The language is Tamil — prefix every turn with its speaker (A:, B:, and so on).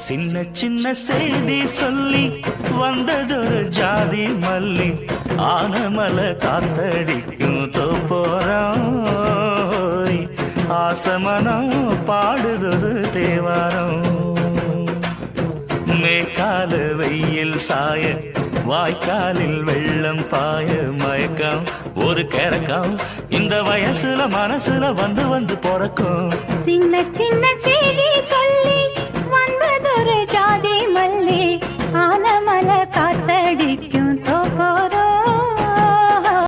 A: சின்ன சின்ன செய்தி சொல்லி வந்ததொரு ஜாதி மல்லி ஆனமல காத்தடிக்கும் தோப்போரம் ஆசமனம் பாடுதொரு தேவாரம் மேற்கால வெயில் சாய வாய்க்காலில் வெள்ளம் பாய மயக்கம் ஒரு கிறக்கம் இந்த வயசுல மனசுல வந்து வந்து பிறக்கும்
B: சின்ன சின்ன செய்தி